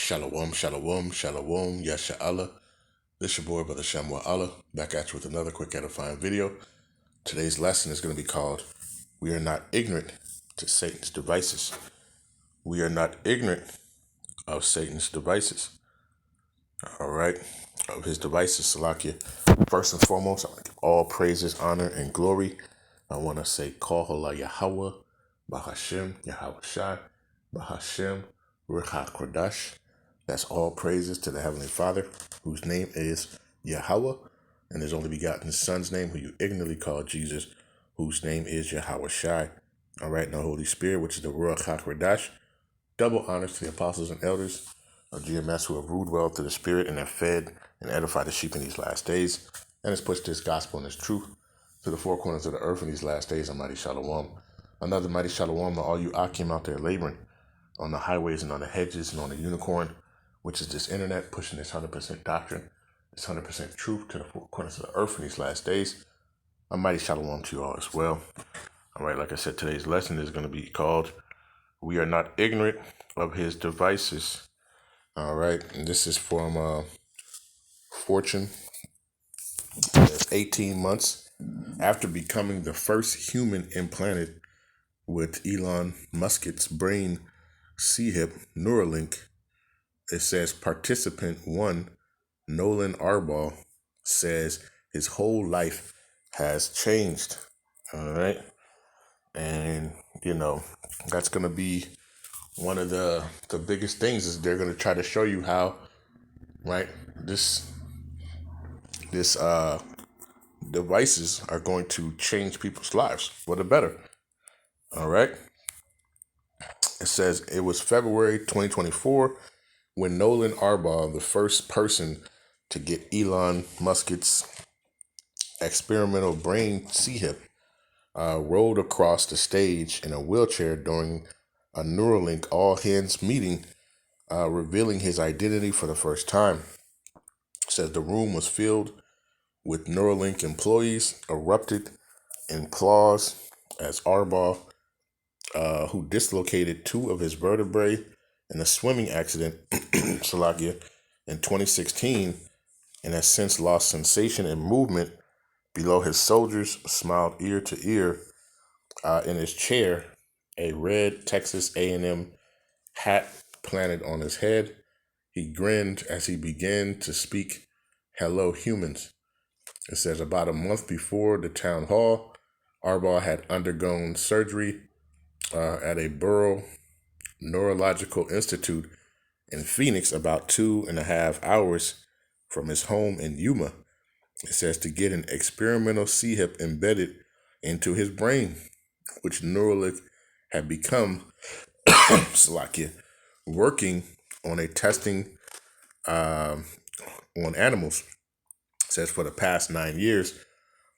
Shalom, shalom, shalom, yasha'Allah. This your boy, Brother Allah, back at you with another quick edifying video. Today's lesson is going to be called, We Are Not Ignorant to Satan's Devices. We are not ignorant of Satan's devices. All right, of his devices, Salakia. First and foremost, I want to give all praises, honor, and glory. I want to say, Yahawah, Bahasham, Yahawashi, Bahasham, Qadash. That's all praises to the Heavenly Father, whose name is Yahawah, and his only begotten Son's name, who you ignorantly call Jesus, whose name is Yahawashi. All right, now Holy Spirit, which is the Rawchaa. Double honors to the apostles and elders of GMS who have ruled well through the Spirit and have fed and edified the sheep in these last days, and has pushed this gospel and this truth to the four corners of the earth in these last days. A mighty shalom. Another mighty shalom to all you Akim out there laboring on the highways and on the hedges and on the unicorn, which is this internet pushing this 100% doctrine, this 100% truth to the four corners of the earth in these last days. A mighty shalom to you all as well. All right, like I said, today's lesson is going to be called, We Are Not Ignorant of His Devices. All right, and this is from Fortune. 18 months after becoming the first human implanted with Elon Musk's brain chip Neuralink, it says participant 1, Nolan Arbol, says his whole life has changed. All right. And, that's going to be one of the biggest things is they're going to try to show you how, right, this devices are going to change people's lives for the better. All right. It says it was February 2024 when Nolan Arbol, the first person to get Elon Musk's experimental brain chip, rolled across the stage in a wheelchair during a Neuralink all-hands meeting, revealing his identity for the first time. It says the room was filled with Neuralink employees, erupted in applause as Arbol, who dislocated 2 of his vertebrae in a swimming accident, Salakia, in 2016, and has since lost sensation and movement below his shoulders, smiled ear to ear in his chair, a red Texas A&M hat planted on his head. He grinned as he began to speak, "Hello, humans." It says about a month before the town hall, Arbol had undergone surgery at a Burroughs Neurological Institute in Phoenix, about 2.5 hours from his home in Yuma. It says to get an experimental chip embedded into his brain, which Neuralink had become Slovakia, working on a testing on animals. It says for the past 9 years,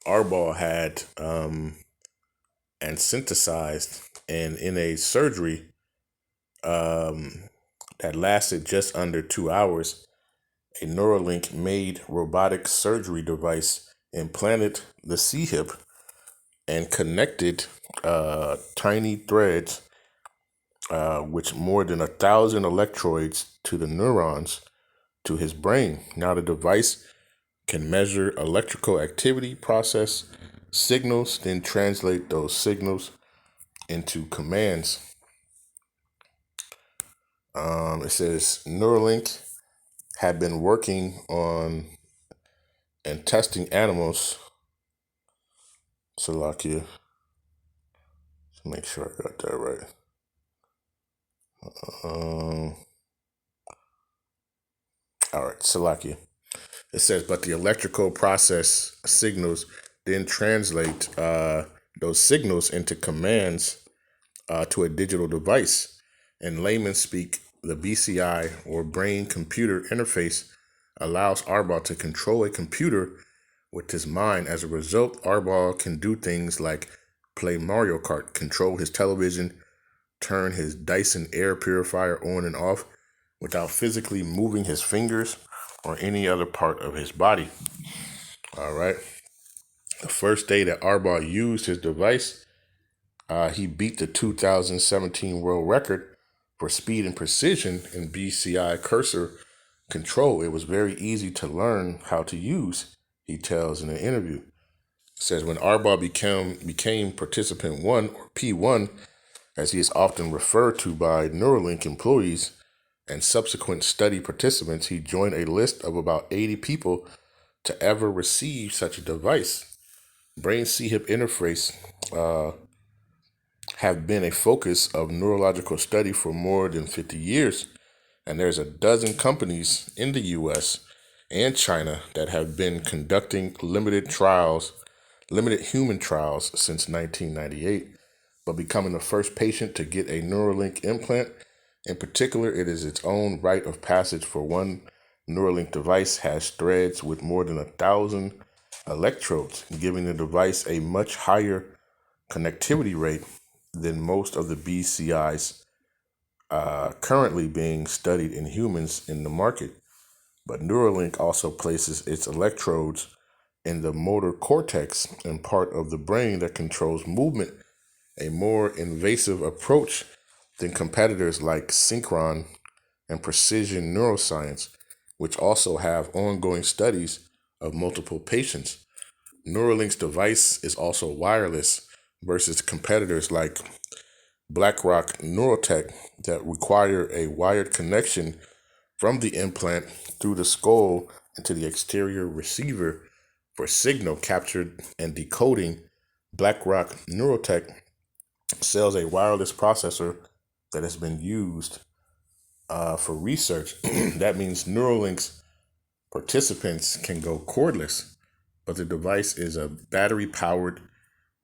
Arbol had and synthesized and in a surgery that lasted just under 2 hours, a Neuralink made robotic surgery device implanted the chip and connected tiny threads which more than 1,000 electrodes to the neurons to his brain. Now the device can measure electrical activity, process signals, then translate those signals into commands. It says Neuralink had been working on and testing animals. Salakia. Make sure I got that right. All right, Salakia. It says, but the electrical process signals then translate those signals into commands to a digital device. In layman's speak, the BCI, or brain-computer interface, allows Arbol to control a computer with his mind. As a result, Arbol can do things like play Mario Kart, control his television, turn his Dyson air purifier on and off without physically moving his fingers or any other part of his body. All right. The first day that Arbol used his device, he beat the 2017 world record For speed and precision in BCI cursor control, it was very easy to learn how to use, he tells in an interview. It says when Arbaugh became participant 1, or P1, as he is often referred to by Neuralink employees and subsequent study participants, he joined a list of about 80 people to ever receive such a device. Brain C-hip interface have been a focus of neurological study for more than 50 years, and there's a dozen companies in the US and China that have been conducting limited human trials since 1998, but becoming the first patient to get a Neuralink implant. In particular, it is its own rite of passage, for one Neuralink device has threads with more than 1,000 electrodes, giving the device a much higher connectivity rate than most of the BCIs currently being studied in humans in the market. But Neuralink also places its electrodes in the motor cortex and part of the brain that controls movement, a more invasive approach than competitors like Synchron and Precision Neuroscience, which also have ongoing studies of multiple patients. Neuralink's device is also wireless versus competitors like BlackRock Neurotech that require a wired connection from the implant through the skull into the exterior receiver for signal captured and decoding. BlackRock Neurotech sells a wireless processor that has been used for research. That means Neuralink's participants can go cordless, but the device is a battery powered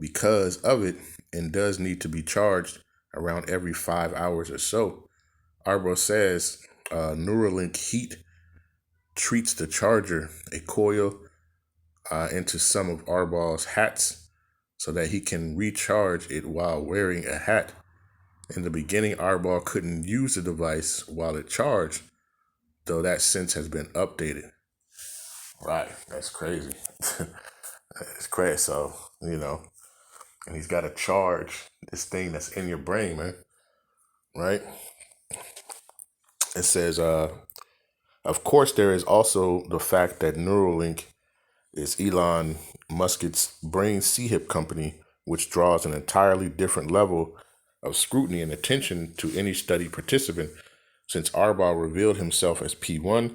because of it and does need to be charged around every 5 hours or so. Arbaugh says Neuralink heat treats the charger, a coil, into some of Arbaugh's hats so that he can recharge it while wearing a hat. In the beginning, Arbaugh couldn't use the device while it charged, though that since has been updated. Right, that's crazy. It's crazy. So, and he's got to charge this thing that's in your brain, man. Right? It says, of course, there is also the fact that Neuralink is Elon Musk's brain C-hip company, which draws an entirely different level of scrutiny and attention to any study participant. Since Arbaugh revealed himself as P1,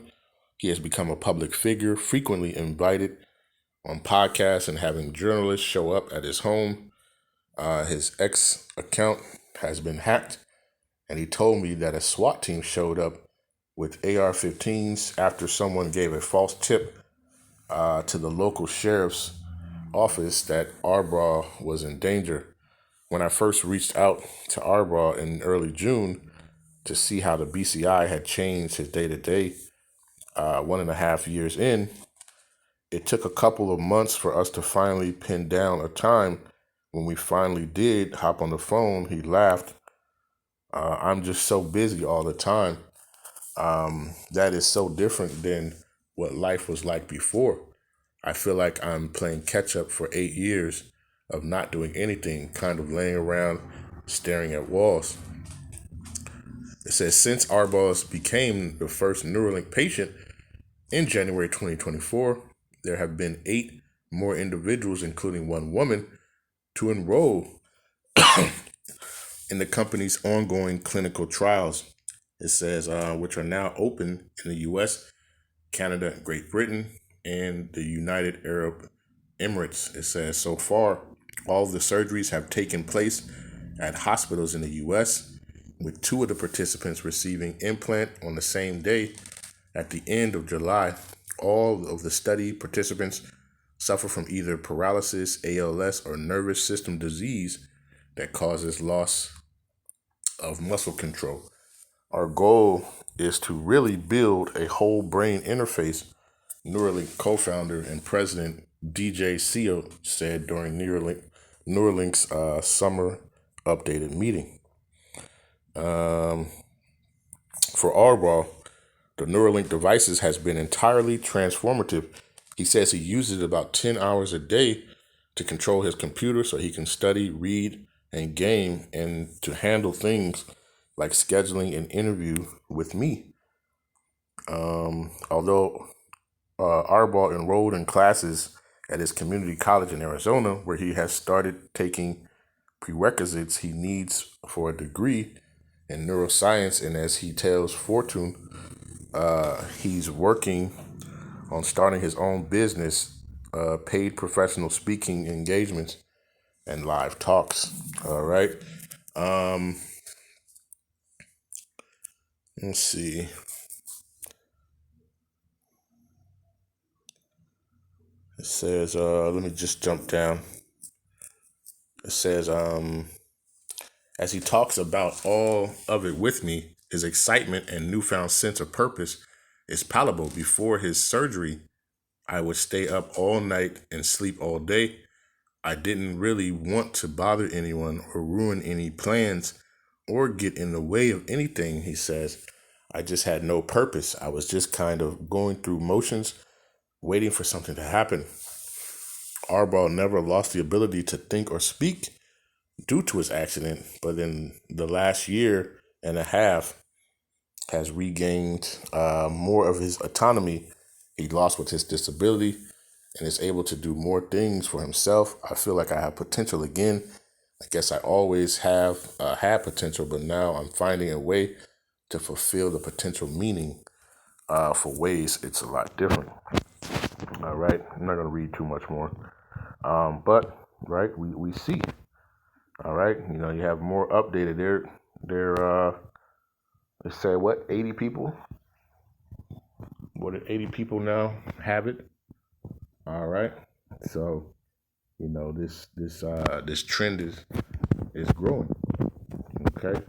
he has become a public figure, frequently invited on podcasts and having journalists show up at his home. His X account has been hacked, and he told me that a SWAT team showed up with AR-15s after someone gave a false tip to the local sheriff's office that Arbaugh was in danger. When I first reached out to Arbaugh in early June to see how the BCI had changed his day-to-day 1.5 years in, it took a couple of months for us to finally pin down a time. When we finally did hop on the phone, he laughed. I'm just so busy all the time. That is so different than what life was like before. I feel like I'm playing catch up for 8 years of not doing anything, kind of laying around staring at walls. It says, since Arbaugh became the first Neuralink patient in January 2024, there have been 8 more individuals, including one woman, to enroll in the company's ongoing clinical trials. It says, which are now open in the US, Canada, Great Britain, and the United Arab Emirates. It says, so far, all of the surgeries have taken place at hospitals in the US, with 2 of the participants receiving implant on the same day. At the end of July, all of the study participants suffer from either paralysis, ALS, or nervous system disease that causes loss of muscle control. Our goal is to really build a whole brain interface, Neuralink co-founder and president DJ Seal said during Neuralink's summer updated meeting. For Arbaugh, the Neuralink devices has been entirely transformative. He says he uses about 10 hours a day to control his computer so he can study, read, and game, and to handle things like scheduling an interview with me. Although Arbol enrolled in classes at his community college in Arizona, where he has started taking prerequisites he needs for a degree in neuroscience, and as he tells Fortune, he's working on starting his own business, paid professional speaking engagements and live talks. All right. Let's see. It says, let me just jump down. It says, as he talks about all of it with me, his excitement and newfound sense of purpose is palatable. Before his surgery, I would stay up all night and sleep all day. I didn't really want to bother anyone or ruin any plans or get in the way of anything, he says. I just had no purpose. I was just kind of going through motions, waiting for something to happen. Arbol never lost the ability to think or speak due to his accident, but in the last year and a half has regained more of his autonomy he lost with his disability and is able to do more things for himself. I feel like I have potential again. I guess I always have had potential, but now I'm finding a way to fulfill the potential meaning. For ways it's a lot different. All right, I'm not going to read too much more. But right, we see. All right, you have more updated. They say what, 80 people? What, 80 people now have it? All right, so this trend is growing. Okay,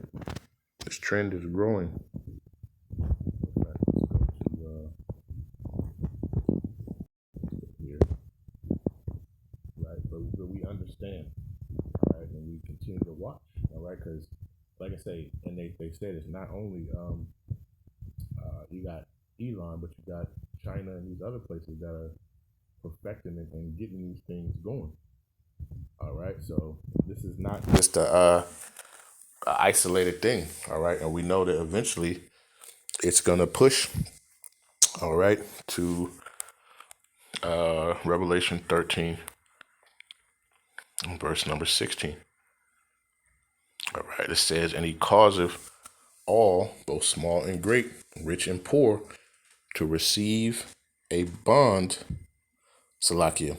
this trend is growing. Here, right? But we understand, all right, and we continue to watch, all right, because like I say, and they said it's not only you got Elon, but you got China and these other places that are perfecting it and getting these things going. All right, so this is not just a isolated thing. All right, and we know that eventually it's gonna push. All right, to Revelation 13, verse number 16. All right, it says, and he causeth all, both small and great, rich and poor, to receive a bond, Salakia.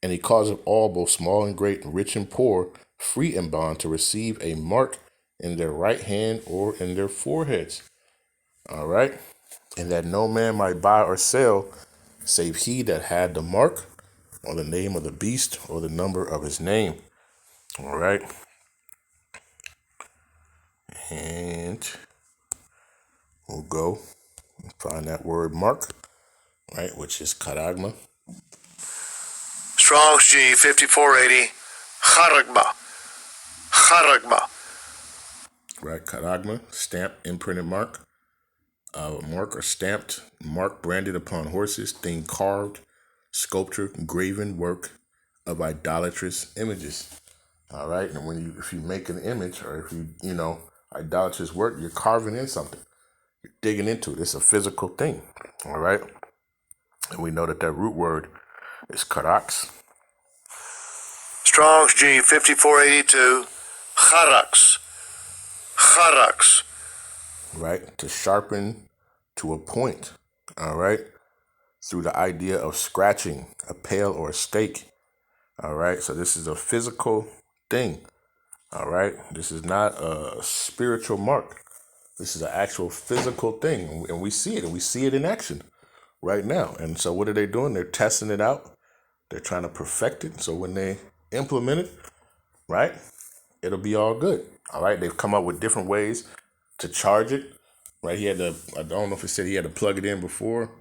And he causeth all, both small and great, rich and poor, free and bond, to receive a mark in their right hand or in their foreheads. All right. And that no man might buy or sell, save he that had the mark, or the name of the beast, or the number of his name. All right. And we'll go and find that word mark, right, which is karagma. Strong's G 5480, charagma. Right, karagma, stamped, imprinted mark. Mark or stamped, mark branded upon horses, thing carved, sculpture, graven work of idolatrous images. All right, and if you make an image, or if idolatrous work, you're carving in something, you're digging into it. It's a physical thing. All right, and we know that root word is karax. Strong's G 5482, charax. Right, to sharpen to a point. All right, through the idea of scratching a pail or a stake. All right, so this is a physical thing. All right, this is not a spiritual mark. This is an actual physical thing, and we see it, and we see it in action right now. And so what are they doing? They're testing it out. They're trying to perfect it. So when they implement it, right, it'll be all good. All right, they've come up with different ways to charge it. Right, I don't know if it said he had to plug it in before.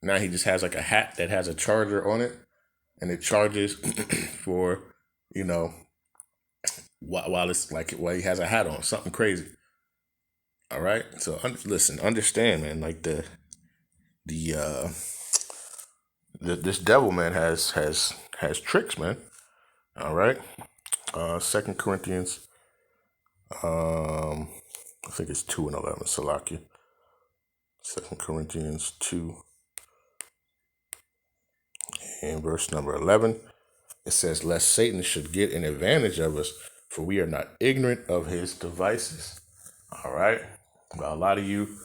Now he just has like a hat that has a charger on it, and it charges for, while it's like while he has a hat on, something crazy. All right, so listen, understand, man. Like this devil, man, has tricks, man. All right, 2 Corinthians I think it's 2:11, Salakia. 2 Corinthians 2 and verse number 11. It says, lest Satan should get an advantage of us, for we are not ignorant of his devices. All right. Well, a lot of you,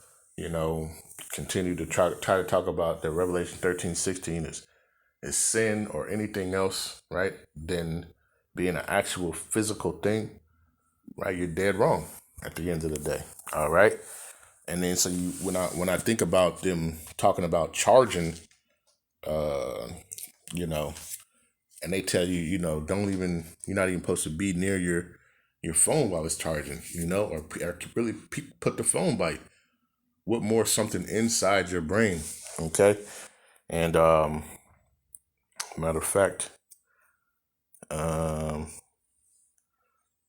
continue to try to talk about the Revelation 13:16 is sin or anything else, right? Then being an actual physical thing, right? You're dead wrong at the end of the day. All right. And then so when I think about them talking about charging, and they tell you, you're not even supposed to be near your phone while it's charging, or really put the phone by you. What more something inside your brain, okay? And matter of fact,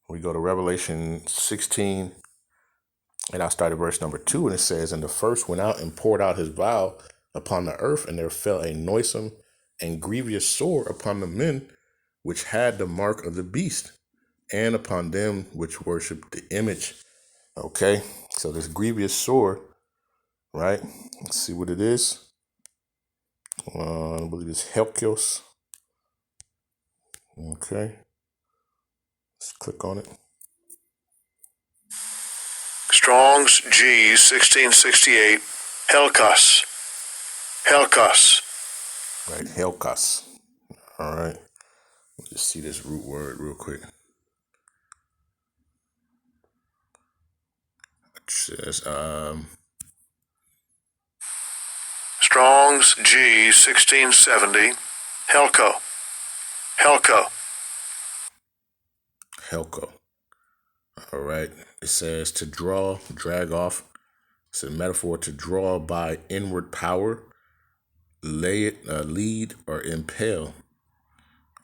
we go to Revelation 16, and I'll start at verse number 2, and it says, and the first went out and poured out his vial upon the earth, and there fell a noisome and grievous sore upon the men which had the mark of the beast, and upon them which worshiped the image. Okay, so this grievous sore, right? Let's see what it is. I believe it's Helkios. Okay, let's click on it. Strong's G 1668. Helkos. Right, Helkos. All right, let's just see this root word real quick. It says, Strong's G 1670. Helko. All right, it says to draw, drag off. It's a metaphor to draw by inward power, lead, or impel.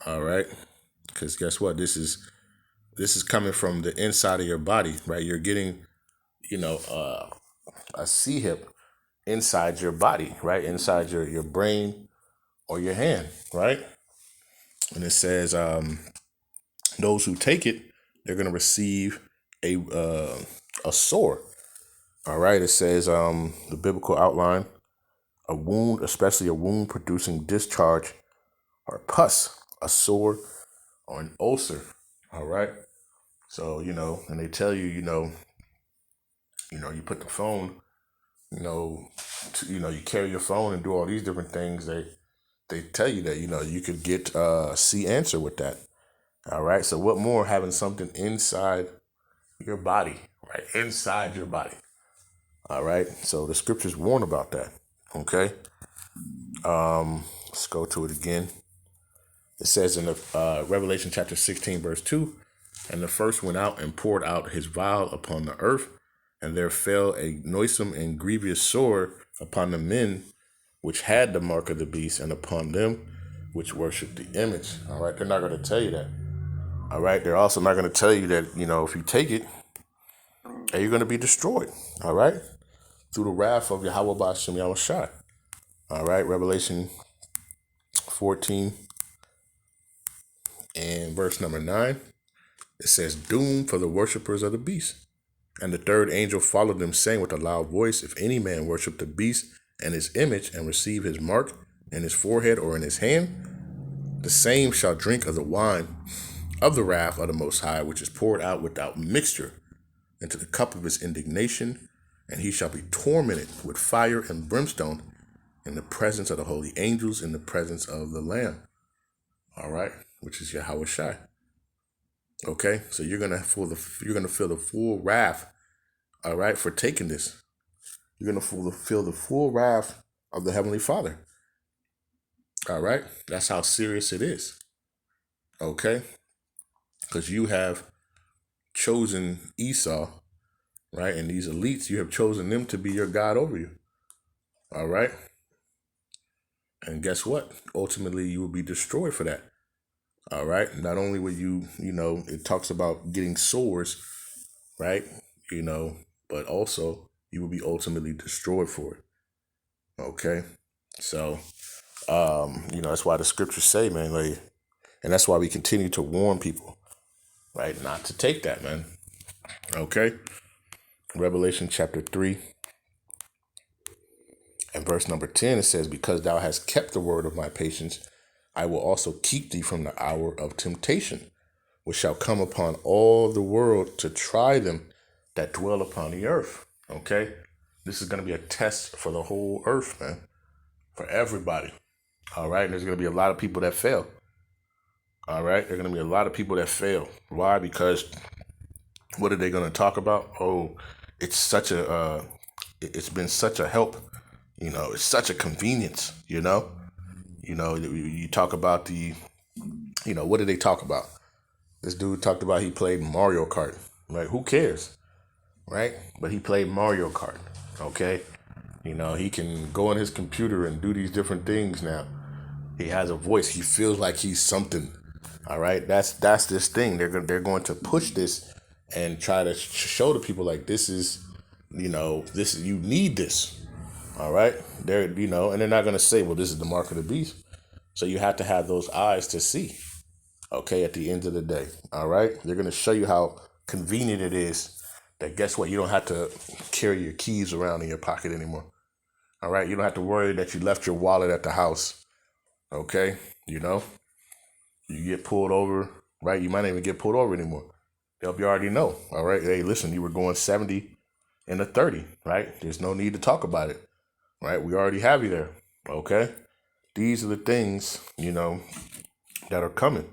All right, because guess what? This is coming from the inside of your body, right? You're getting, a C-hip inside your body, right? Inside your brain or your hand, right? And it says, those who take it, they're going to receive a sore. All right. It says, the biblical outline, a wound, especially a wound producing discharge or pus, a sore or an ulcer. All right. So, and they tell you, you put the phone, you carry your phone and do all these different things. They tell you that, you could get C answer with that. All right. So what more having something inside your body, right? Inside your body. All right. So the scriptures warn about that. Okay. Let's go to it again. It says in the Revelation chapter 16, verse 2, and the first went out and poured out his vial upon the earth, and there fell a noisome and grievous sore upon the men which had the mark of the beast, and upon them which worshiped the image. All right. They're not going to tell you that. All right. They're also not going to tell you that, if you take it, you're going to be destroyed. All right. Through the wrath of Yahawah Bahasham Yahawashi. All right. Revelation 14 and verse number 9. It says, doom for the worshipers of the beast. And the third angel followed them, saying with a loud voice, if any man worship the beast and his image, and receive his mark in his forehead or in his hand, the same shall drink of the wine of the wrath of the Most High, which is poured out without mixture into the cup of his indignation, and he shall be tormented with fire and brimstone in the presence of the holy angels, in the presence of the Lamb. All right, which is Yahawashi. Okay, so you're gonna feel the full wrath. All right, for taking this, you're gonna feel the full wrath of the Heavenly Father. All right, that's how serious it is. Okay, because you have chosen Esau, right, and these elites, you have chosen them to be your God over you. All right, and guess what? Ultimately, you will be destroyed for that. All right. Not only will you, it talks about getting sores, right? But also you will be ultimately destroyed for it. Okay. So, that's why the scriptures say, man, like, and that's why we continue to warn people, right? Not to take that, man. Okay. Revelation chapter 3 and verse number 10, it says, because thou hast kept the word of my patience, I will also keep thee from the hour of temptation, which shall come upon all the world to try them that dwell upon the earth. Okay? This is going to be a test for the whole earth, man. For everybody. All right? And there's going to be a lot of people that fail. All right? There are going to be a lot of people that fail. Why? Because what are they going to talk about? Oh, it's such a, it's been such a help. You know, it's such a convenience, you know? You know, you talk about the, you know, what did they talk about? This dude talked about he played Mario Kart, right? Who cares, right? But he played Mario Kart, okay? You know, he can go on his computer and do these different things now. He has a voice. He feels like he's something, all right? That's this thing. They're going to push this and try to show the people like this is, you know, this is, you need this, all right? They're, you know, and they're not going to say, well, this is the mark of the beast. So you have to have those eyes to see. Okay, at the end of the day, all right? They're going to show you how convenient it is that guess what? You don't have to carry your keys around in your pocket anymore, all right? You don't have to worry that you left your wallet at the house, okay? You know, you get pulled over, right? You might not even get pulled over anymore. You already know, all right? Hey, listen, you were going 70 and a 30, right? There's no need to talk about it, right? We already have you there, okay? These are the things, you know, that are coming.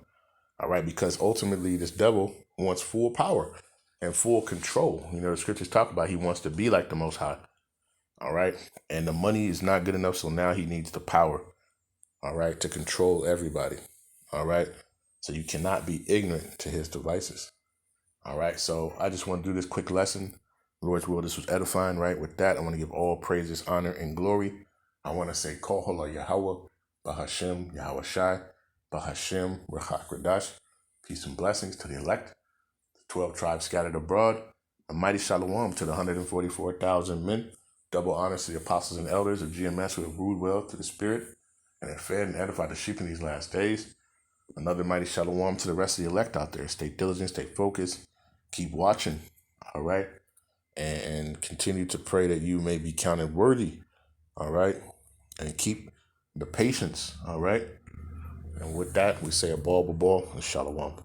All right, because ultimately this devil wants full power and full control. You know, the scriptures talk about he wants to be like the Most High. All right, and the money is not good enough, so now he needs the power. All right, to control everybody. All right, so you cannot be ignorant to his devices. All right, so I just want to do this quick lesson. Lord's will, this was edifying, right? With that, I want to give all praises, honor, and glory. I want to say, Kohala Yahawah, Bahasham, Yahawashi, Bahasham, Rawchaa, Qadash. Peace and blessings to the elect, the 12 tribes scattered abroad. A mighty shalom to the 144,000 men. Double honors to the apostles and elders of GMS who have ruled well to the spirit and have fed and edified the sheep in these last days. Another mighty shalom to the rest of the elect out there. Stay diligent, stay focused, keep watching, all right? And continue to pray that you may be counted worthy, all right? And keep the patience, all right? And with that, we say a ball, and shalom.